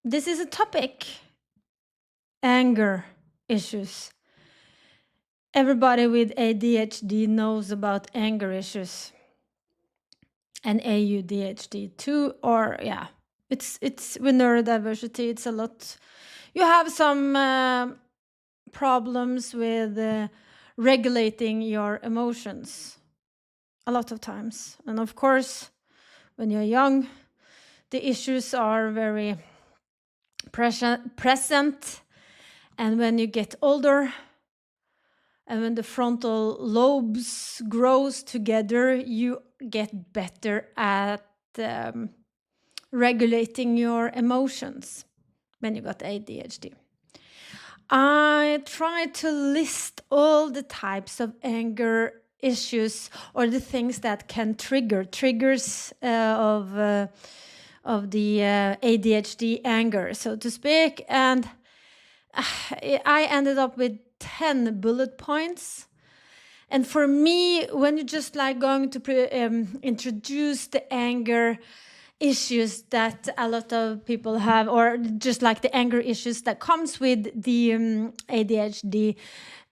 This is a topic, anger issues. Everybody with ADHD knows about anger issues, and AUDHD too, or yeah, it's with neurodiversity, it's a lot. You have some problems with regulating your emotions a lot of times. And of course, when you're young, the issues are very present. And when you get older, and when the frontal lobes grows together, you get better at regulating your emotions when you got ADHD. I try to list all the types of anger issues or the things that can triggers of the ADHD anger, so to speak. And I ended up with 10 bullet points. And for me, when you're just like going to introduce the anger issues that a lot of people have, or just like the anger issues that comes with the ADHD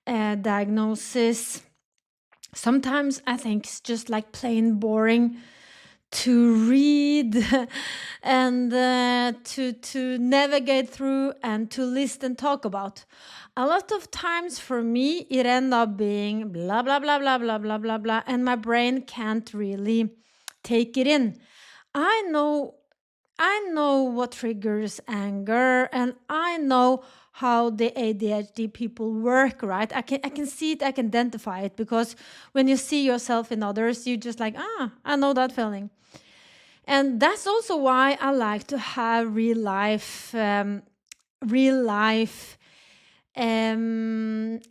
diagnosis, sometimes I think it's just like plain boring to read and to navigate through and to list and talk about. A lot of times for me, it ends up being blah, blah, blah, blah, blah, blah, blah, blah, and my brain can't really take it in. I know what triggers anger, and I know how the ADHD people work, right? I can see it, I can identify it, because when you see yourself in others, you just like, I know that feeling. And that's also why I like to have real life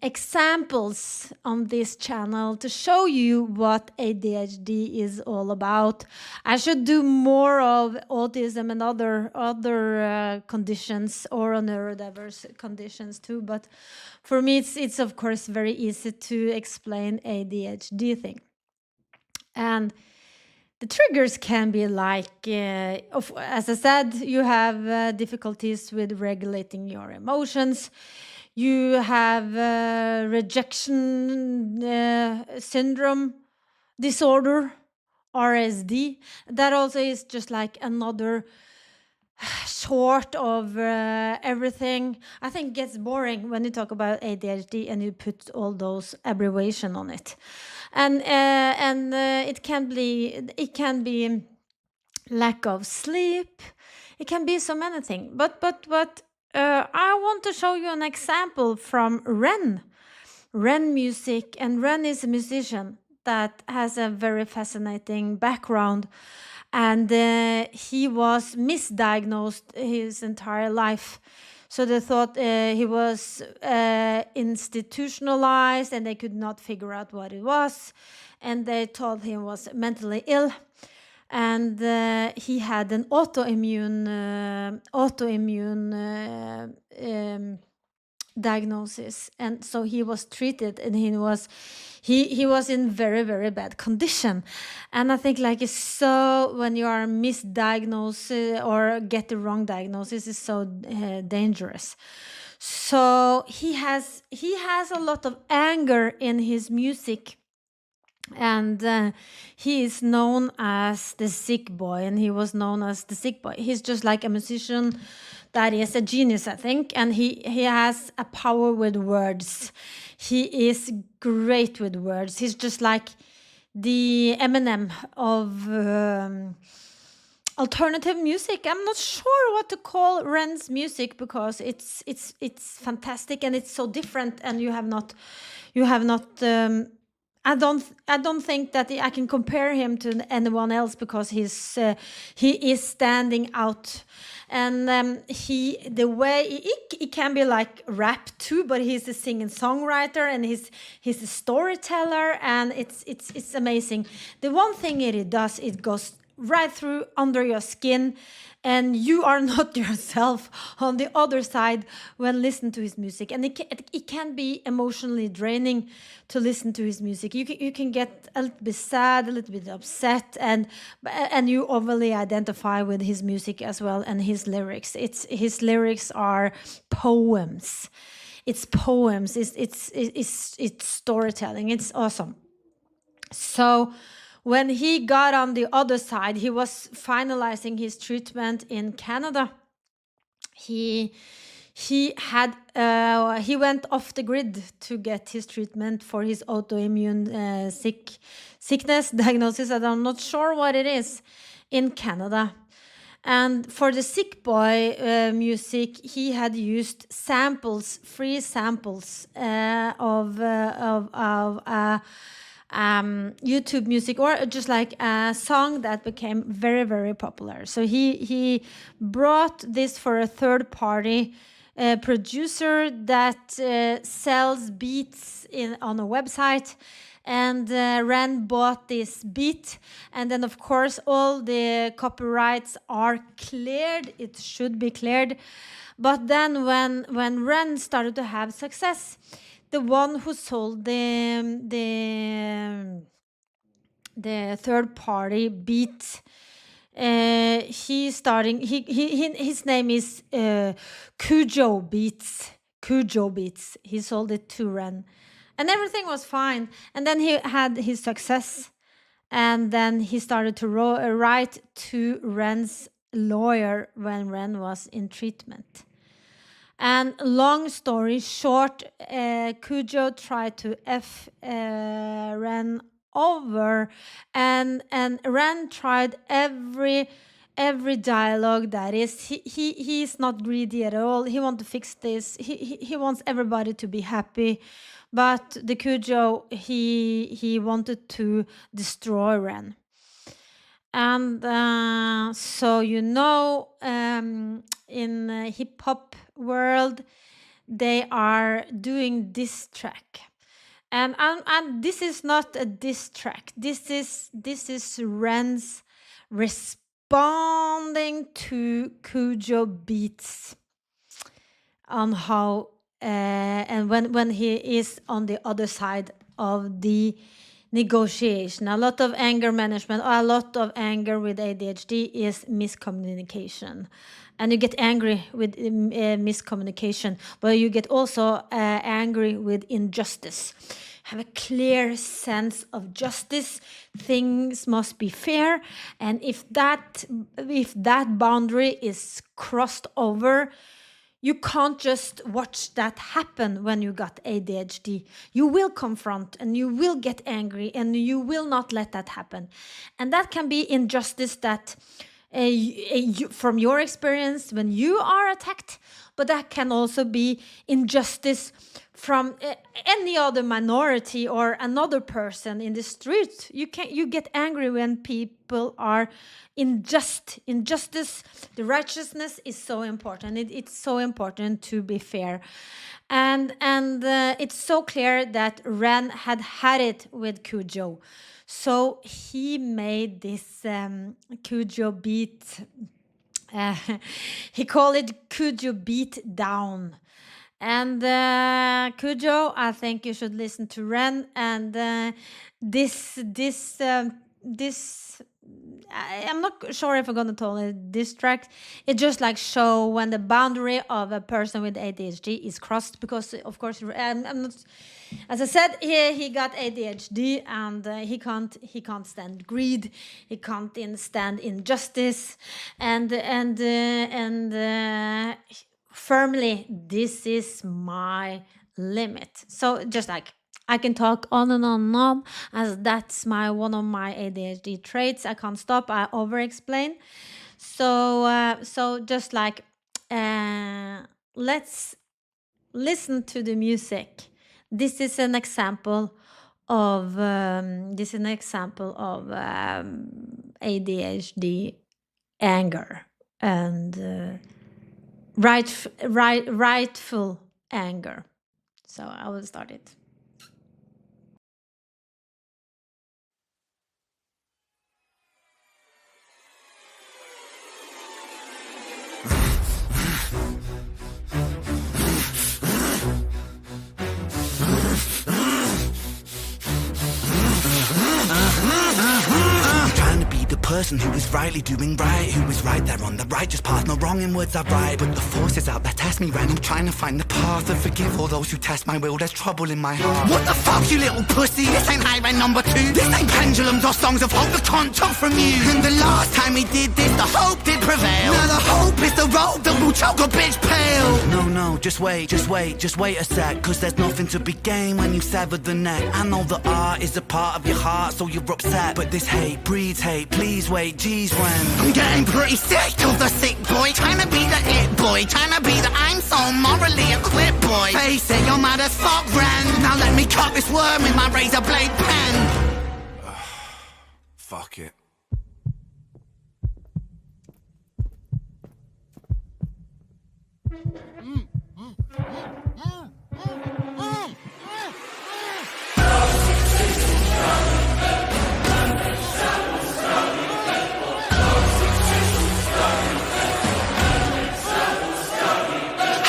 examples on this channel to show you what ADHD is all about. I should do more of autism and other conditions, or neurodiverse conditions too. But for me, it's of course very easy to explain ADHD thing. And the triggers can be like, as I said, you have difficulties with regulating your emotions. You have rejection syndrome disorder, RSD. That also is just like another sort of everything. I think it gets boring when you talk about ADHD and you put all those abbreviation on it. And it can be lack of sleep. It can be so many things. But I want to show you an example from Ren Music. And Ren is a musician that has a very fascinating background. And he was misdiagnosed his entire life. So they thought he was institutionalized, and they could not figure out what it was. And they told him he was mentally ill. And he had an autoimmune diagnosis, and so he was treated, and he was in very, very bad condition. And I think like it's so, when you are misdiagnosed or get the wrong diagnosis, is so dangerous. So he has a lot of anger in his music. And he is known as the sick boy, and he was known as the sick boy. He's just like a musician that is a genius, I think, and he has a power with words. He is great with words. He's just like the Eminem of alternative music. I'm not sure what to call Ren's music, because it's fantastic, and it's so different, and you have not I don't think that I can compare him to anyone else, because he is standing out. And the way he can be like rap too, but he's a singing songwriter, and he's a storyteller, and it's amazing. The one thing it does, it goes right through under your skin, and you are not yourself on the other side when listening to his music. And it can be emotionally draining to listen to his music. You can get a little bit sad, a little bit upset, and you overly identify with his music as well, and his lyrics. His lyrics are poems. It's poems. It's storytelling. It's awesome. So when he got on the other side, he was finalizing his treatment in Canada. He he went off the grid to get his treatment for his autoimmune sickness diagnosis, and I'm not sure what it is, in Canada. And for the Sick Boy music, he had used samples, free samples of YouTube music, or just like a song that became very, very popular. So he brought this for a third party producer that sells beats on a website. And Ren bought this beat, and then of course all the copyrights are cleared. It should be cleared. But then when Ren started to have success, the one who sold the third party beat, his name is Kujo Beats. Kujo Beats. He sold it to Ren, and everything was fine. And then he had his success, and then he started to write to Ren's lawyer when Ren was in treatment. And long story short, Kujo tried to Ren over, and Ren tried every dialogue that is. He's not greedy at all. He wants to fix this. He wants everybody to be happy, but the Kujo, he wanted to destroy Ren. And so in hip hop world, they are doing diss track, and this is not a diss track. This is Ren's responding to Kujo Beats on how and when he is on the other side of the negotiation. A lot of anger management, or a lot of anger with ADHD is miscommunication. And you get angry with miscommunication, but you get also angry with injustice. Have a clear sense of justice. Things must be fair, and if that boundary is crossed over, you can't just watch that happen when you got ADHD. You will confront, and you will get angry, and you will not let that happen. And that can be injustice that from your experience when you are attacked, but that can also be injustice from any other minority or another person in the street. You get angry when people are injustice. The righteousness is so important. It's so important to be fair, and it's so clear that Ren had it with Kujo. So he made this Kujo beat. He called it Kujo Beat Down. And Kujo, I think you should listen to Ren. And this I'm not sure if I'm gonna call it this track. It just like show when the boundary of a person with ADHD is crossed, because of course I'm not. As I said, he got ADHD, and he can't stand greed. He can't stand injustice, and firmly, this is my limit. So just like I can talk on and on and on, as that's one of my ADHD traits. I can't stop. I over-explain. So just like let's listen to the music. This is an example of ADHD anger, and rightful anger. So I will start it. person who is rightly doing right, who is right there on the righteous path, no wrong in words I write. But the forces out there test me, Ren. I'm trying to find the path and forgive all those who test my will. There's trouble in my heart. What the fuck, you little pussy? This ain't highway number 2. This ain't pendulums or songs of hope the cunt took from you. And the last time we did this, the hope did prevail. Now the hope is the road that will choke a bitch pale. No, just wait a sec. Cause there's nothing to be gained when you sever the neck. I know that art is a part of your heart, so you're upset. But this hate breeds hate, please wait, geez, when I'm getting pretty sick of the sick boy, trying to be the it boy, trying to be the I'm so morally equipped boy. Face it, you're mad as fuck, Ren. Now let me cut this worm with my razor blade pen. Fuck it.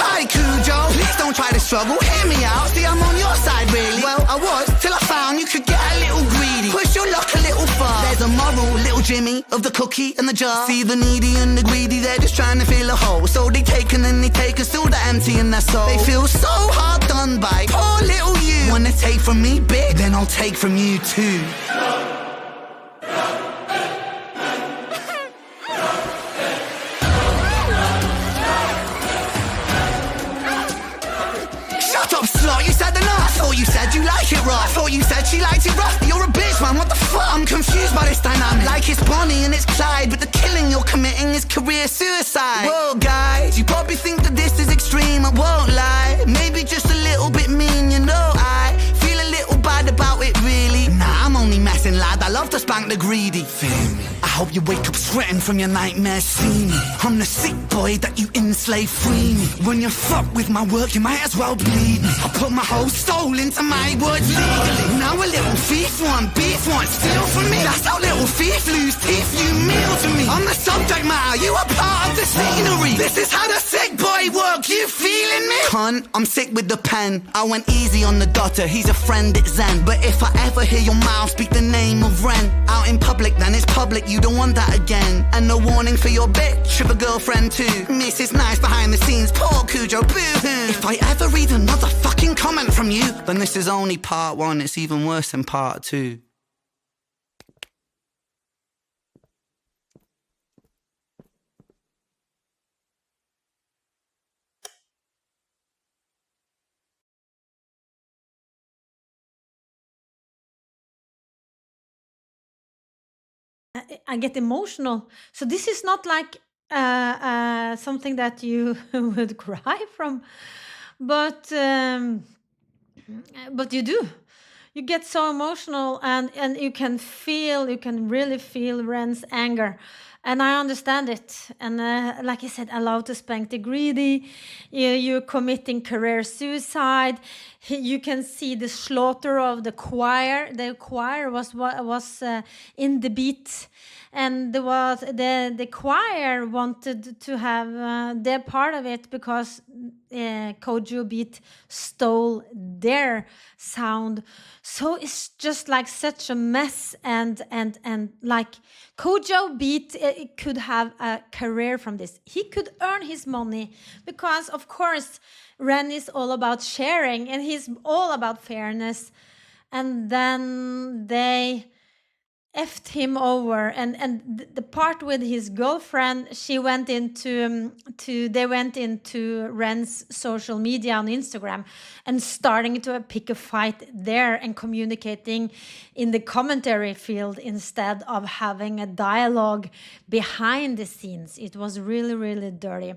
Hi Kujo, please don't try to struggle, hear me out. See, I'm on your side really. Well, I was, till I found you could get a little greedy. Push your luck a little far. There's a moral, little Jimmy, of the cookie and the jar. See the needy and the greedy, they're just trying to fill a hole. So they take and then they take, and still they're empty in their soul. They feel so hard done by, poor little you. Wanna take from me big, then I'll take from you too. Shut up, slut, you said enough. I thought you said you like it rough. I thought you said she liked it rough. You're a bitch, man, what the fuck? I'm confused by this dynamic. Like it's Bonnie and it's Clyde, but the killing you're committing is career suicide. Whoa, guys, you probably think that this is extreme, I won't lie. Maybe just a little bit mean, you know. I feel a little bad about it, really. Nah, I'm only messing, lad, I love to spank the greedy. Feel me? I hope you wake up sweating from your nightmares, see me. I'm the sick boy that you enslave, free me. When you fuck with my work, you might as well bleed me. I put my whole soul into my words legally. Now a little thief want beef, want steal from me. That's how little thief lose teeth, you meal to me. I'm the subject matter, you are part of the scenery. This is how the sick boy work, you feeling me? Cunt, I'm sick with the pen. I went easy on the daughter, he's a friend, it's Zen. But if I ever hear your mouth speak the name of Ren out in public, then it's public, you don't want that again. And no warning for your bitch, of a girlfriend too. Mrs. Nice behind the scenes, poor Kujo, boo-hoo. If I ever read another fucking comment from you, then this is only part 1, it's even worse than part 2. I get emotional. So this is not like something that you would cry from, but you do. You get so emotional, and you can really feel Ren's anger. And I understand it. And like I said, allowed to spank the greedy. You're committing career suicide. You can see the slaughter of the choir. The choir was in the beat, and the choir wanted to have their part of it because Kujo Beat stole their sound. So it's just like such a mess, and like Kujo Beat could have a career from this. He could earn his money because, of course, Ren is all about sharing and he's all about fairness. And then they effed him over, and the part with his girlfriend, she went into they went into Ren's social media on Instagram and starting to pick a fight there and communicating in the commentary field instead of having a dialogue behind the scenes. It was really, really dirty.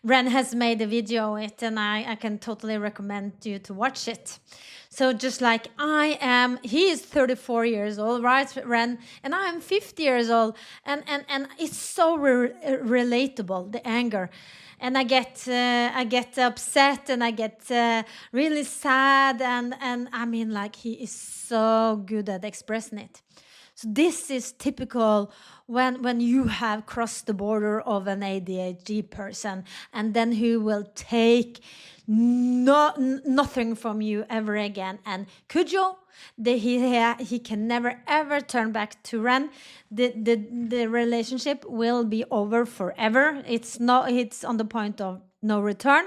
Ren has made a video of it, and I can totally recommend you to watch it. So just like he is 34 years old, right, Ren? And I am 50 years old. And it's so relatable, the anger. And I get upset, and I get really sad. And I mean, like, he is so good at expressing it. So this is typical when you have crossed the border of an ADHD person, and then he will take nothing from you ever again. And Kujo, he can never ever turn back to Ren. The relationship will be over forever. It's on the point of no return.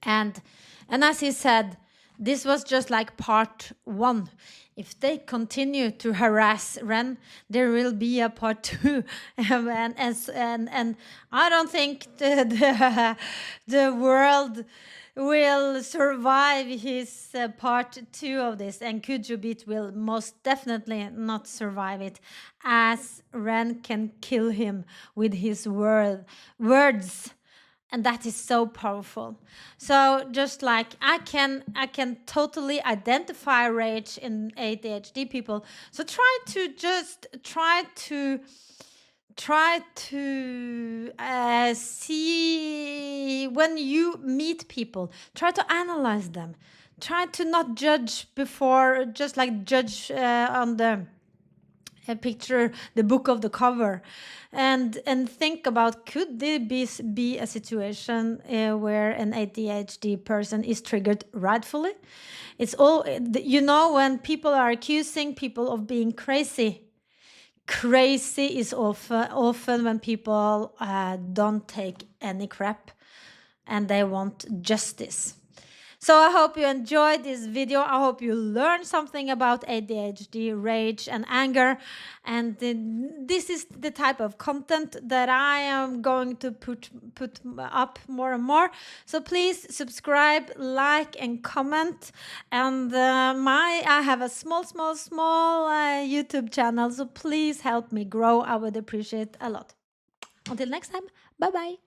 And as he said, this was just like part 1. If they continue to harass Ren, there will be a part 2. and I don't think the world will survive his part 2 of this, and Kujo Beat will most definitely not survive it, as Ren can kill him with his words. And that is so powerful. So just like I can totally identify rage in ADHD people. So try to see, when you meet people, try to analyze them. Try to not judge before, just like judge on the picture, the book of the cover, and think about, could there be a situation where an ADHD person is triggered rightfully? It's all, when people are accusing people of being crazy is often when people don't take any crap and they want justice. So I hope you enjoyed this video. I hope you learned something about ADHD, rage, and anger. And this is the type of content that I am going to put up more and more. So please subscribe, like, and comment. And I have a small YouTube channel. So please help me grow. I would appreciate a lot. Until next time, bye-bye.